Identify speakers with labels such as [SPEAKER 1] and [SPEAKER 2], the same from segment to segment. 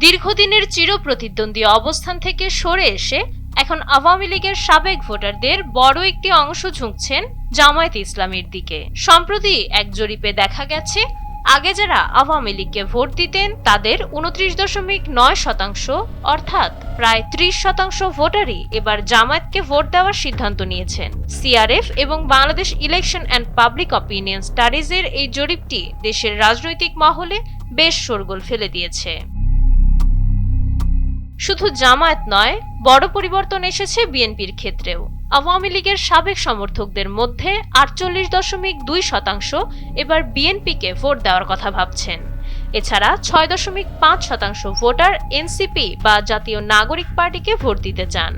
[SPEAKER 1] দীর্ঘদিনের চিরপ্রতিদ্বন্দ্বী অবস্থান থেকে সরে এসে এখন আওয়ামী লীগের সাবেক ভোটারদের বড় একটি অংশ ঝুঁকছেন জামায়াতে ইসলামীর দিকে। সম্প্রতি এক জরিপে দেখা গেছে, আগে যারা আওয়ামী লীগকে ভোট দিতেন তাদের 29.9% অর্থাৎ প্রায় 30% ভোটারই এবার জামায়াতকে ভোট দেওয়ার সিদ্ধান্ত নিয়েছেন। সিআরএফ এবং Bangladesh election and public opinion স্টাডিজের এই জরিপটি দেশের রাজনৈতিক মহলে বেশ শোরগোল ফেলে দিয়েছে। শুধু জামায়াত নয়, বড় পরিবর্তন এসেছে বিএনপির ক্ষেত্রেও। আওয়ামী লীগের সাবেক সমর্থকদের মধ্যে 48.2% এবার বিএনপিকে ভোট দেওয়ার কথা ভাবছেন। এছাড়া 6.5% ভোটার এনসিপি বা জাতীয় নাগরিক পার্টিকে ভোট দিতে চান।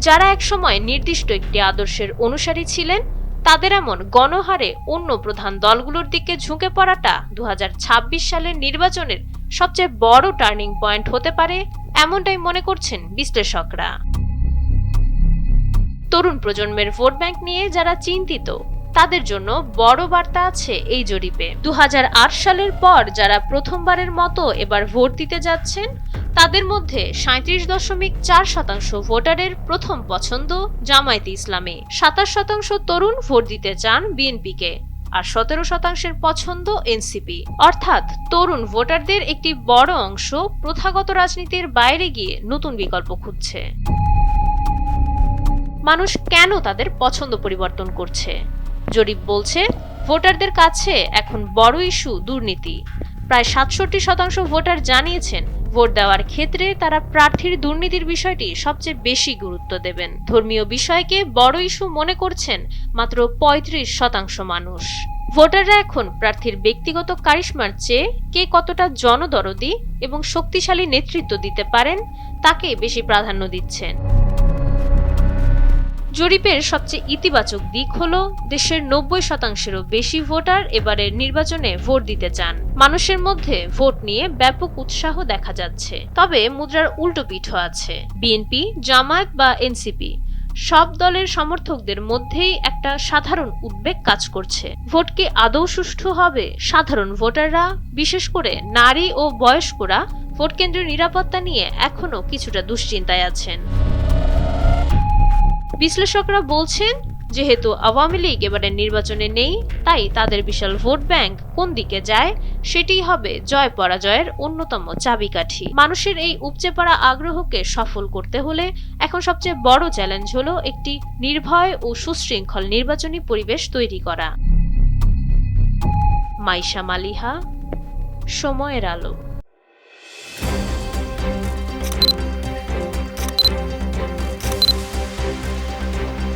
[SPEAKER 1] যারা একসময় নির্দিষ্ট একটি আদর্শের অনুসারী ছিলেন, তাদের এমন গণহারে অন্য প্রধান দলগুলোর দিকে ঝুঁকে পড়াটা 2026 সালের নির্বাচনের সবচেয়ে বড় টার্নিং পয়েন্ট হতে পারে, এমনটাই মনে করছেন বিশ্লেষকরা। তরুণ প্রজন্মের ভোট ব্যাংক নিয়ে যারা চিন্তিত, তাদের জন্য বড় বার্তা আছে এই জরিপে। 2008 সালের পর যারা প্রথমবারের মতো এবার ভোট দিতে যাচ্ছেন, তাদের মধ্যে 37.4% ভোটারের প্রথম পছন্দ জামায়াতে ইসলামী। 27% তরুণ ভোট দিতে চান বিএনপিকে, আর 17% পছন্দ এনসিপি। অর্থাৎ তরুণ ভোটারদের একটি বড় অংশ প্রথাগত রাজনীতির বাইরে গিয়ে নতুন বিকল্প খুঁজছে। মানুষ কেন তাদের পছন্দ পরিবর্তন করছে? জরিপ বলছে, ভোটারদের কাছে এখন বড় ইস্যু দুর্নীতি। প্রায় 67% ভোটার জানিয়েছেন ভোট দেওয়ার ক্ষেত্রে তারা প্রার্থীর দুর্নীতির বিষয়টি সবচেয়ে বেশি গুরুত্ব দেবেন। ধর্মীয় বিষয়কে বড় ইস্যু মনে করছেন মাত্র 35% মানুষ। ভোটাররা এখন প্রার্থীর ব্যক্তিগত কারিশমার চেয়ে কে কতটা জনদরদি এবং শক্তিশালী নেতৃত্ব দিতে পারেন তাকে বেশি প্রাধান্য দিচ্ছেন। জরিপের সবচেয়ে ইতিবাচক দিক হলো, দেশের 90%-এরও বেশি ভোটার এবারের নির্বাচনে ভোট দিতে চান। মানুষের মধ্যে ভোট নিয়ে ব্যাপক উৎসাহ দেখা যাচ্ছে। তবে মুদ্রার উল্টো পিঠও আছে। বিএনপি, জামায়াত বা এনসিপি সব দলের সমর্থকদের মধ্যেই একটা সাধারণ উদ্বেগ কাজ করছে। ভোট কি আদৌ সুষ্ঠু হবে? সাধারণ ভোটাররা, বিশেষ করে নারী ও বয়স্করা ভোট কেন্দ্রের নিরাপত্তা নিয়ে এখনো কিছুটা দুশ্চিন্তায় আছেন। বিশ্লেষকরা বলছেন, যেহেতু আওয়ামী লীগ এবারের নির্বাচনে নেই, তাই তাদের বিশাল ভোট ব্যাংক কোন দিকে যায় সেটিই হবে জয় পরাজয়ের অন্যতম চাবিকাঠি। মানুষের এই উপচে পড়া আগ্রহকে সফল করতে হলে এখন সবচেয়ে বড় চ্যালেঞ্জ হলো একটি নির্ভয় ও সুশৃঙ্খল নির্বাচনী পরিবেশ তৈরি করা। মাইশা মালিহা, সময়ের আলো।